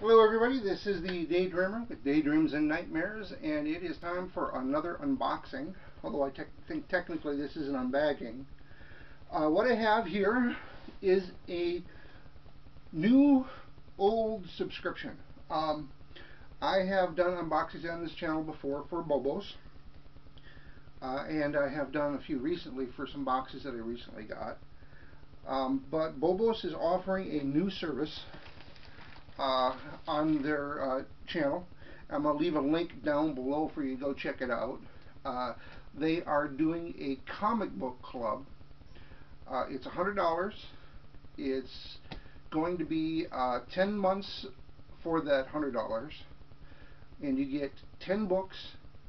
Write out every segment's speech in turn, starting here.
Hello everybody, this is the Daydreamer with Daydreams and Nightmares, and it is time for another unboxing, although I think technically this is an unbagging. What I have here is a new old subscription. I have done unboxings on this channel before for Bobos, and I have done a few recently for some boxes that I recently got. But Bobos is offering a new service on their channel. I'm going to leave a link down below for you to go check it out. They are doing a comic book club. It's $100. It's going to be 10 months for that $100, and you get 10 books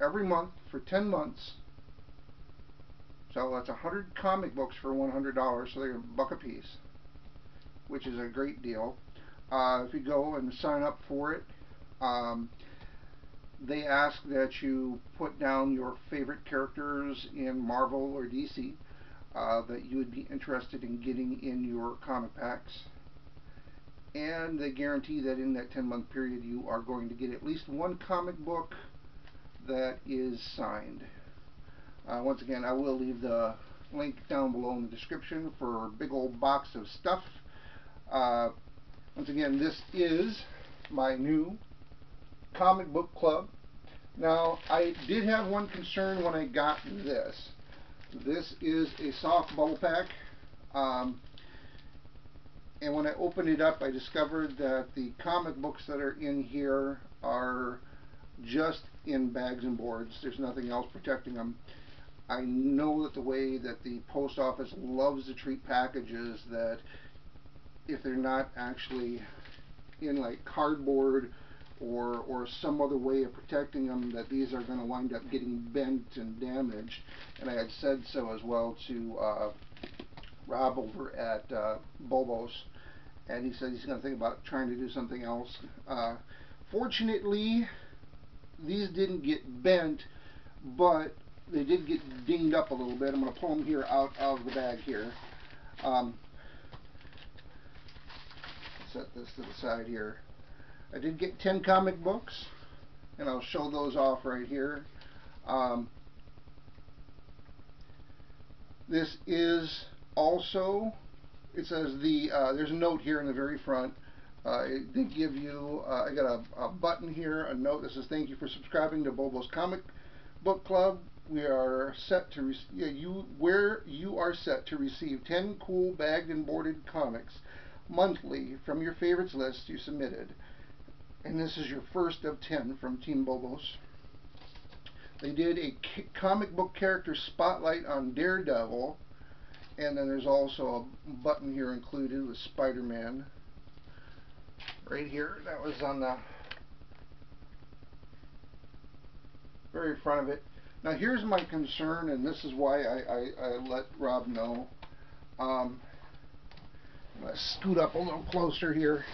every month for 10 months. So that's 100 comic books for $100, so they're $1 a piece, which is a great deal. If you go and sign up for it, they ask that you put down your favorite characters in Marvel or DC that you would be interested in getting in your comic packs. And they guarantee that in that 10-month period you are going to get at least one comic book that is signed. Once again, I will leave the link down below in the description for a big old box of stuff. Once again, this is my new comic book club. Now, I did have one concern when I got this. This is a soft bubble pack. And when I opened it up, I discovered that the comic books that are in here are just in bags and boards. There's nothing else protecting them. I know that the way that the post office loves to treat packages, that if they're not actually in like cardboard or some other way of protecting them, that these are going to wind up getting bent and damaged. And I had said so as well to Rob over at Bobos, and he said he's going to think about trying to do something else. Fortunately, these didn't get bent, but they did get dinged up a little bit. I'm going to pull them here out of the bag here. Set this to the side here. I did get 10 comic books, and I'll show those off right here. This is also, it says there's a note here in the very front. They give you, I got a button here, a note that says, "Thank you for subscribing to Bobo's Comic Book Club. We are set to you are set to receive 10 cool bagged and boarded comics monthly from your favorites list you submitted, and this is your first of 10 from Team Bobos." They did a comic book character spotlight on Daredevil, and then there's also a button here included with Spider-Man right here. That was on the very front of it. Now here's my concern, and this is why I let Rob know. I'm going to scoot up a little closer here.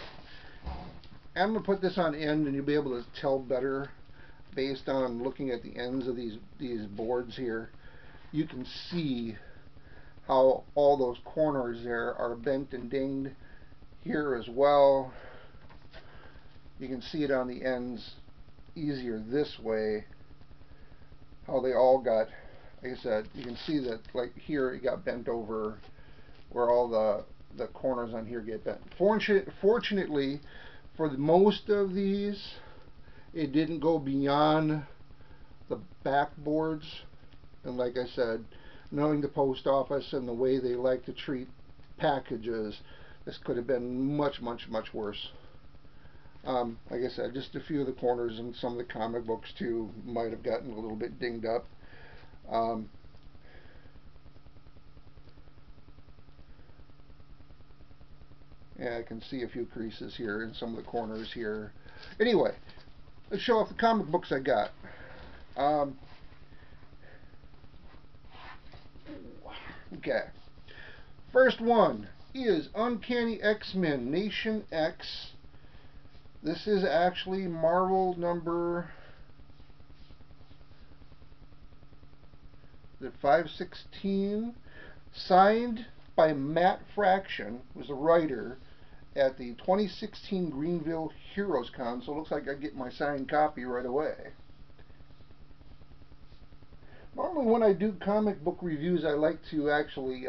I'm going to put this on end, and you'll be able to tell better based on looking at the ends of these boards here. You can see how all those corners there are bent and dinged here as well. You can see it on the ends easier this way, how they all got, like I said, you can see that like here it got bent over where all the corners on here get bent. Fortunately, for most of these, it didn't go beyond the backboards. And like I said, knowing the post office and the way they like to treat packages, this could have been much, much, much worse. Like I said, just a few of the corners and some of the comic books too might have gotten a little bit dinged up. Yeah, I can see a few creases here in some of the corners here. Anyway, let's show off the comic books I got. Okay. First one is Uncanny X-Men Nation X. This is actually Marvel number 516, signed by Matt Fraction, who's a writer, at the 2016 Greenville Heroes Con, so it looks like I get my signed copy right away. Normally when I do comic book reviews, I like to actually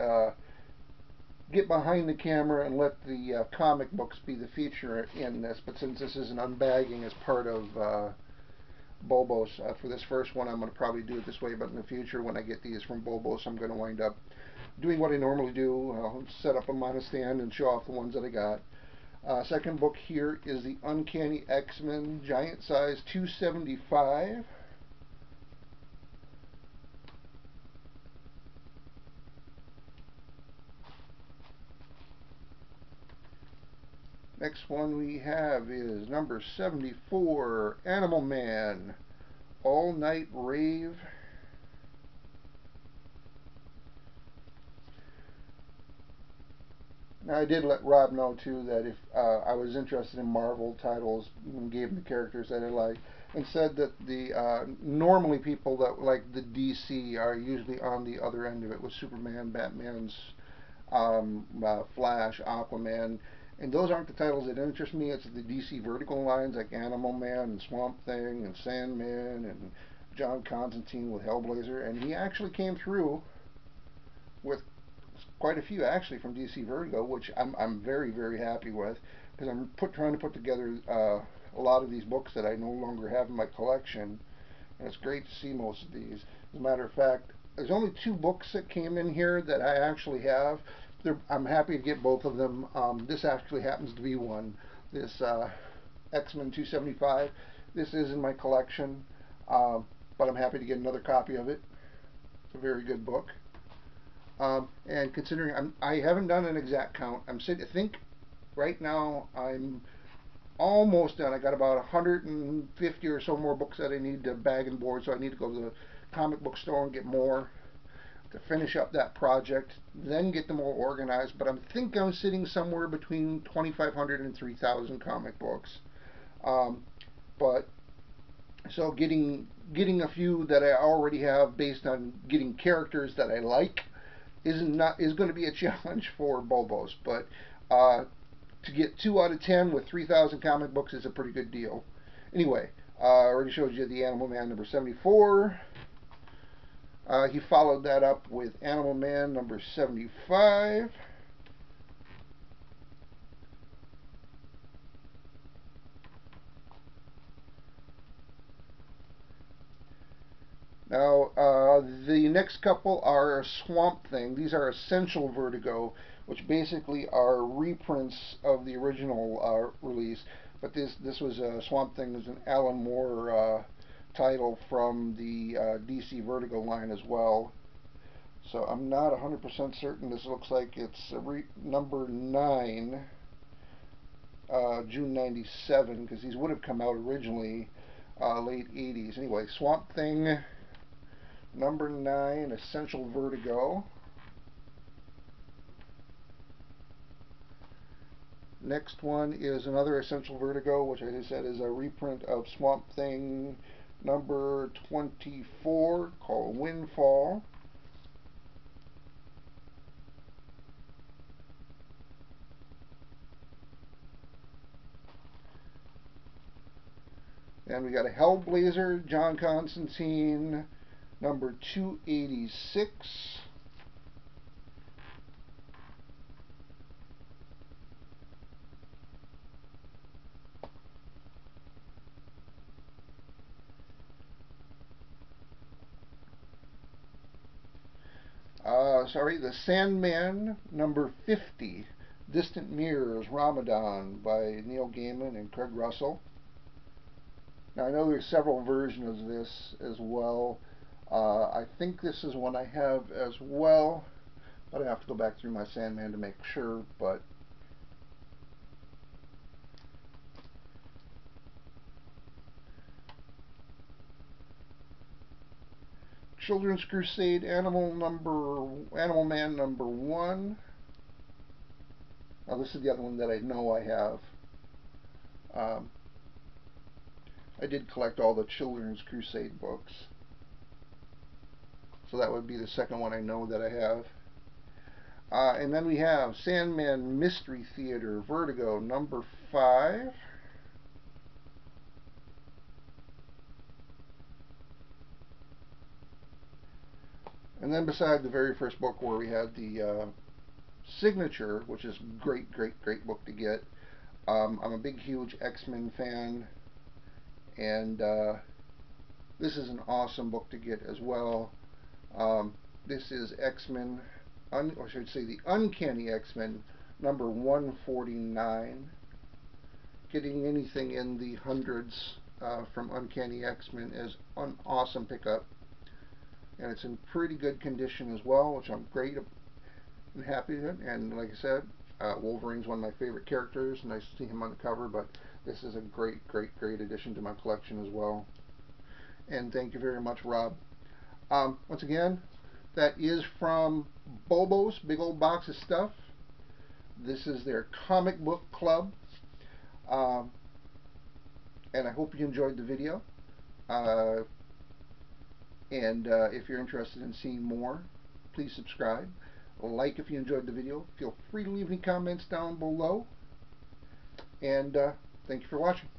get behind the camera and let the comic books be the feature in this, but since this is an unbagging as part of Bobos, for this first one I'm going to probably do it this way, but in the future when I get these from Bobos, I'm going to wind up doing what I normally do. I'll set up them on a stand and show off the ones that I got. Second book here is the Uncanny X-Men Giant Size 275. Next one we have is number 74, Animal Man, All Night Rave. Now I did let Rob know too that if I was interested in Marvel titles, and gave him the characters that I like, and said that the normally people that like the DC are usually on the other end of it with Superman, Batman's, Flash, Aquaman, and those aren't the titles that interest me. It's the DC Vertical lines like Animal Man and Swamp Thing and Sandman and John Constantine with Hellblazer, and he actually came through with quite a few actually from DC Vertigo, which I'm very, very happy with, because I'm trying to put together a lot of these books that I no longer have in my collection, and it's great to see most of these. As a matter of fact, there's only 2 books that came in here that I actually have. I'm happy to get both of them. This actually happens to be one. This X-Men 275. This is in my collection, but I'm happy to get another copy of it. It's a very good book. And considering I haven't done an exact count, I think right now I'm almost done. I got about 150 or so more books that I need to bag and board, so I need to go to the comic book store and get more to finish up that project, then get them all organized. But I think I'm sitting somewhere between 2,500 and 3,000 comic books. But so getting a few that I already have based on getting characters that I like is going to be a challenge for Bobos, but to get 2 out of 10 with 3,000 comic books is a pretty good deal. Anyway, I already showed you the Animal Man number 74. He followed that up with Animal Man number 75. Now, the next couple are Swamp Thing. These are Essential Vertigo, which basically are reprints of the original release. But this was Swamp Thing is an Alan Moore title from the DC Vertigo line as well. So I'm not 100% certain. This looks like it's number 9, June 97, because these would have come out originally late 80s. Anyway, Swamp Thing number 9, Essential Vertigo. Next one is another Essential Vertigo, which I just said is a reprint of Swamp Thing number 24, called Windfall. And we got a Hellblazer, John Constantine, number 286. The Sandman, number 50, Distant Mirrors, Ramadan, by Neil Gaiman and Craig Russell. Now I know there's several versions of this as well. I think this is one I have as well, but I have to go back through my Sandman to make sure. But Children's Crusade, Animal Man number 1. Now this is the other one that I know I have. I did collect all the Children's Crusade books, so that would be the second one I know that I have. And then we have Sandman Mystery Theater, Vertigo, number 5. And then beside the very first book where we had the Signature, which is great, great, great book to get. I'm a big, huge X-Men fan, and this is an awesome book to get as well. This is X-Men, or I should say the Uncanny X-Men, number 149. Getting anything in the hundreds from Uncanny X-Men is an awesome pickup. And it's in pretty good condition as well, which I'm great and happy with. And like I said, Wolverine's one of my favorite characters. Nice to see him on the cover, but this is a great, great, great addition to my collection as well. And thank you very much, Rob. Once again, that is from Bobos, big old box of stuff. This is their comic book club. And I hope you enjoyed the video. And if you're interested in seeing more, please subscribe. Like if you enjoyed the video. Feel free to leave any comments down below. And thank you for watching.